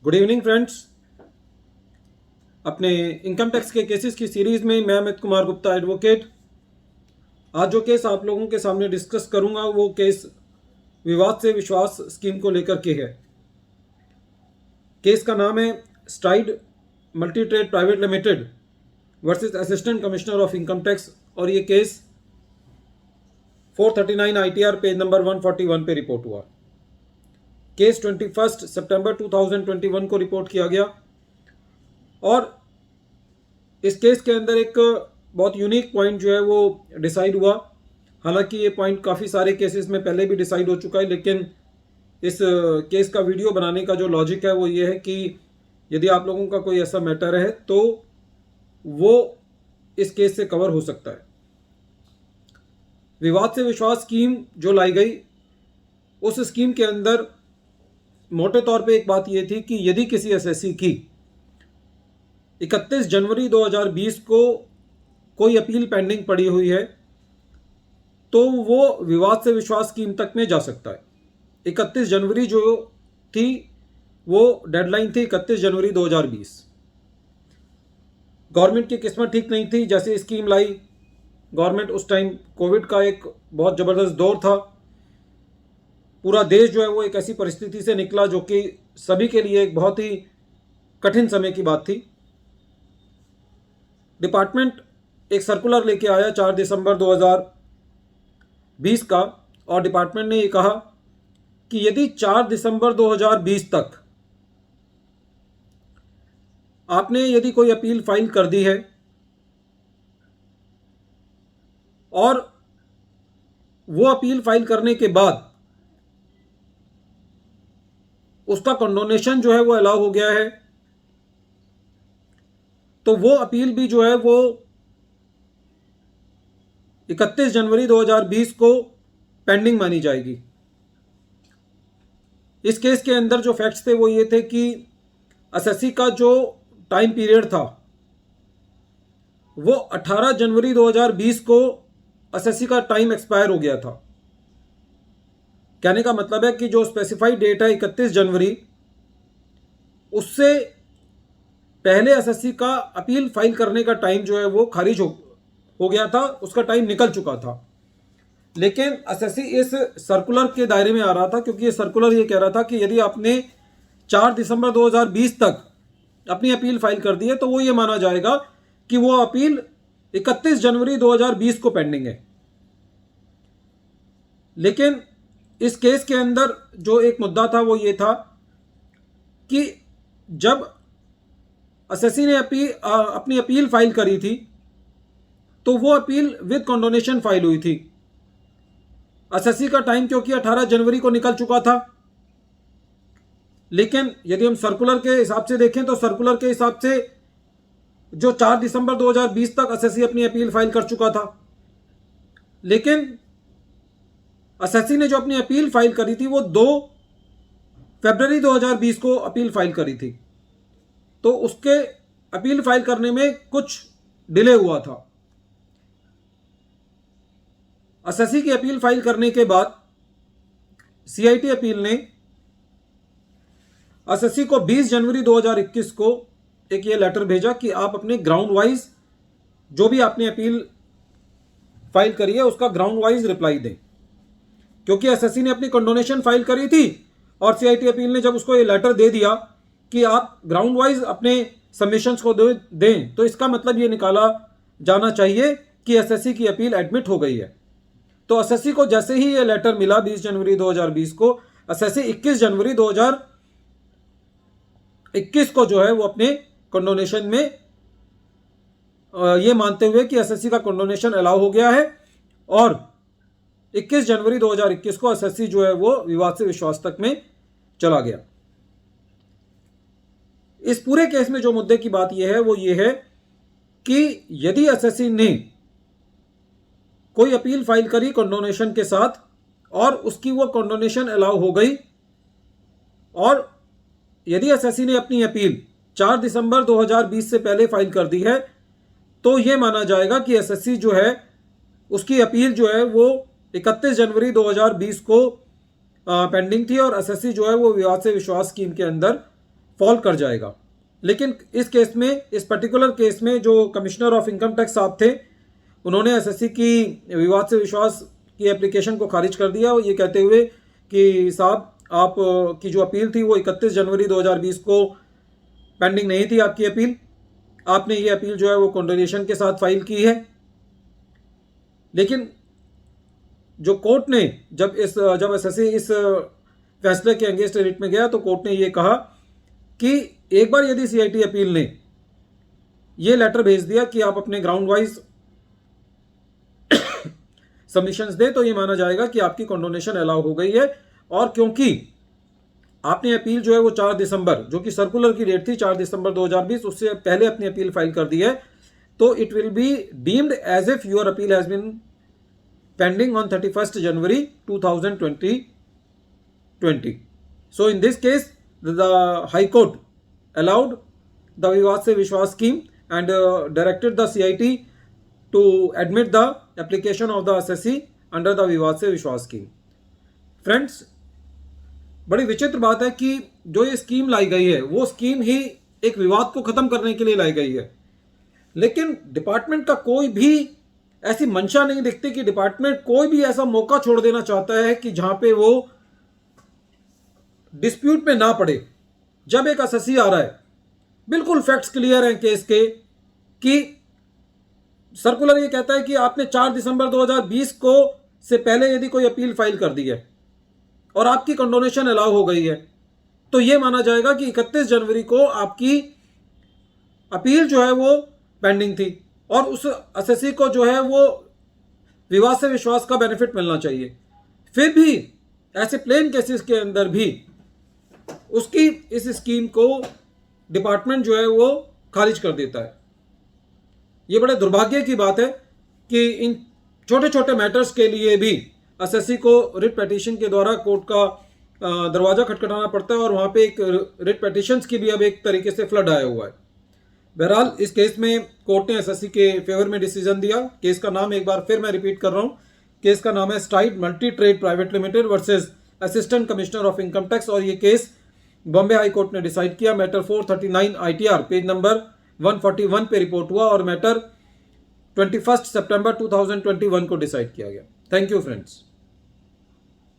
Good evening friends. अपने income tax के cases की सीरीज में मैं अमित कुमार गुप्ता एडवोकेट आज जो केस आप लोगों के सामने डिस्कस करूंगा वो केस विवाद से विश्वास स्कीम को लेकर के है। केस का नाम है STRIDE multi trade private limited versus assistant commissioner of income tax और ये केस 439 ITR पेज नंबर 141 पे रिपोर्ट हुआ। केस 21 सितंबर 2021 को रिपोर्ट किया गया और इस केस के अंदर एक बहुत यूनिक पॉइंट जो है वो डिसाइड हुआ। हालांकि ये पॉइंट काफ़ी सारे केसेस में पहले भी डिसाइड हो चुका है, लेकिन इस केस का वीडियो बनाने का जो लॉजिक है वो ये है कि यदि आप लोगों का कोई ऐसा मैटर है तो वो इस केस से कवर हो सकता है। विवाद से विश्वास स्कीम जो लाई गई, उस स्कीम के अंदर मोटे तौर पे एक बात ये थी कि यदि किसी एसएससी की 31 जनवरी 2020 को कोई अपील पेंडिंग पड़ी हुई है तो वो विवाद से विश्वास स्कीम तक में जा सकता है। 31 जनवरी जो थी वो डेडलाइन थी, 31 जनवरी 2020। गवर्नमेंट की किस्मत ठीक नहीं थी, जैसे स्कीम लाई गवर्नमेंट उस टाइम कोविड का एक बहुत ज़बरदस्त दौर था। पूरा देश जो है वो एक ऐसी परिस्थिति से निकला जो कि सभी के लिए एक बहुत ही कठिन समय की बात थी। डिपार्टमेंट एक सर्कुलर लेके आया 4 दिसंबर 2020 का, और डिपार्टमेंट ने ये कहा कि यदि 4 दिसंबर 2020 तक आपने यदि कोई अपील फाइल कर दी है और वो अपील फाइल करने के बाद उसका कंडोनेशन जो है वो अलाउ हो गया है, तो वो अपील भी जो है वो 31 जनवरी 2020 को पेंडिंग मानी जाएगी। इस केस के अंदर जो फैक्ट्स थे वो ये थे कि एसएससी का जो टाइम पीरियड था वो 18 जनवरी 2020 को एसएससी का टाइम एक्सपायर हो गया था। कहने का मतलब है कि जो स्पेसिफाइड डेट है 31 जनवरी, उससे पहले एसएससी का अपील फाइल करने का टाइम जो है वो खारिज हो गया था, उसका टाइम निकल चुका था। लेकिन एसएससी इस सर्कुलर के दायरे में आ रहा था, क्योंकि ये सर्कुलर ये कह रहा था कि यदि आपने 4 दिसंबर 2020 तक अपनी अपील फाइल कर दी है तो वो ये माना जाएगा कि वो अपील 31 जनवरी 2020 को पेंडिंग है। लेकिन इस केस के अंदर जो एक मुद्दा था वो ये था कि जब एसएससी ने अपनी अपील फाइल करी थी तो वो अपील विद कंडोनेशन फाइल हुई थी। एसएससी का टाइम क्योंकि 18 जनवरी को निकल चुका था, लेकिन यदि हम सर्कुलर के हिसाब से देखें तो सर्कुलर के हिसाब से जो 4 दिसंबर 2020 तक एसएससी अपनी अपील फाइल कर चुका था। लेकिन एसएससी ने जो अपनी अपील फाइल करी थी वो 2 फरवरी 2020 को अपील फाइल करी थी, तो उसके अपील फाइल करने में कुछ डिले हुआ था। एसएससी की अपील फाइल करने के बाद सीआईटी अपील ने एसएससी को 20 जनवरी 2021 को एक ये लेटर भेजा कि आप अपने ग्राउंड वाइज जो भी आपने अपील फाइल करी है उसका ग्राउंड वाइज रिप्लाई दें, क्योंकि एसएससी ने अपनी कंडोनेशन फाइल करी थी और सीआईटी अपील ने जब उसको ये लेटर दे दिया कि आप ग्राउंड वाइज अपने सबमिशंस को दें, तो इसका मतलब ये निकाला जाना चाहिए कि एसएससी की अपील एडमिट हो गई है। तो एसएससी को जैसे ही ये लेटर मिला 20 जनवरी 2020 को, एसएससी 21 जनवरी 2021 को जो है वो अपने कंडोनेशन में ये मानते हुए कि एसएससी का कंडोनेशन अलाउ हो गया है, और 21 जनवरी 2021 को एसएससी जो है वो विवाद से विश्वास तक में चला गया। इस पूरे केस में जो मुद्दे की बात यह है वो ये है कि यदि एसएससी ने कोई अपील फाइल करी कंडोनेशन के साथ और उसकी वो कंडोनेशन अलाउ हो गई, और यदि एसएससी ने अपनी अपील 4 दिसंबर 2020 से पहले फाइल कर दी है, तो ये माना जाएगा कि एसएससी जो है उसकी अपील जो है वो 31 जनवरी 2020 को पेंडिंग थी और एसएससी जो है वो विवाद से विश्वास स्कीम के अंदर फॉल कर जाएगा। लेकिन इस केस में, इस पर्टिकुलर केस में जो कमिश्नर ऑफ इनकम टैक्स साहब थे, उन्होंने एसएससी की विवाद से विश्वास की एप्लीकेशन को खारिज कर दिया, ये कहते हुए कि साहब आप की जो अपील थी वो 31 जनवरी 2020 को पेंडिंग नहीं थी आपकी अपील, आपने ये अपील जो है वो कंडोनेशन के साथ फाइल की है। लेकिन जो कोर्ट ने जब एसएससी इस फैसले के अगेंस्ट रिट में गया तो कोर्ट ने ये कहा कि एक बार यदि सीआईटी अपील ने ये लेटर भेज दिया कि आप अपने ग्राउंड वाइज सबमिशंस दें तो ये माना जाएगा कि आपकी कंडोनेशन अलाउ हो गई है। और क्योंकि आपने अपील जो है वो 4 दिसंबर, जो कि सर्कुलर की डेट थी 4 दिसंबर 2020, उससे पहले अपनी अपील फाइल कर दी है, तो it will be deemed as if your appeal has been pending on 31 January 2020। So in this case the high court allowed the विवाद से विश्वास scheme and directed the CIT to admit the application of the SSC under the विवाद से विश्वास scheme। Friends, बड़ी विचित्र बात है कि जो ये स्कीम लाई गई है वो स्कीम ही एक विवाद को खत्म करने के लिए लाई गई है, लेकिन डिपार्टमेंट का कोई भी ऐसी मंशा नहीं दिखती कि डिपार्टमेंट कोई भी ऐसा मौका छोड़ देना चाहता है कि जहां पे वो डिस्प्यूट में ना पड़े। जब एक एसएससी आ रहा है, बिल्कुल फैक्ट्स क्लियर हैं केस के, कि सर्कुलर ये कहता है कि आपने 4 दिसंबर 2020 को से पहले यदि कोई अपील फाइल कर दी है और आपकी कंडोनेशन अलाउ हो गई है, तो ये माना जाएगा कि 31 जनवरी को आपकी अपील जो है वो पेंडिंग थी और उस एसएससी को जो है वो विवाद से विश्वास का बेनिफिट मिलना चाहिए। फिर भी ऐसे प्लेन केसेस के अंदर भी उसकी इस स्कीम को डिपार्टमेंट जो है वो खारिज कर देता है। ये बड़े दुर्भाग्य की बात है कि इन छोटे छोटे मैटर्स के लिए भी एसएससी को रिट पिटीशन के द्वारा कोर्ट का दरवाजा खटखटाना पड़ता है और वहाँ पे एक रिट पिटीशंस की भी अब एक तरीके से फ्लड आया हुआ है। बहरहाल इस केस में कोर्ट ने एसएससी के फेवर में डिसीजन दिया। केस का नाम एक बार फिर मैं रिपीट कर रहा हूँ, केस का नाम है STRIDE multi trade private limited versus assistant commissioner of income tax, और ये केस बॉम्बे हाई कोर्ट ने डिसाइड किया। मैटर 439 ITR पेज नंबर 141 पे रिपोर्ट हुआ और मैटर 21 सितंबर 2021 को डिसाइड किया गया। Thank you friends.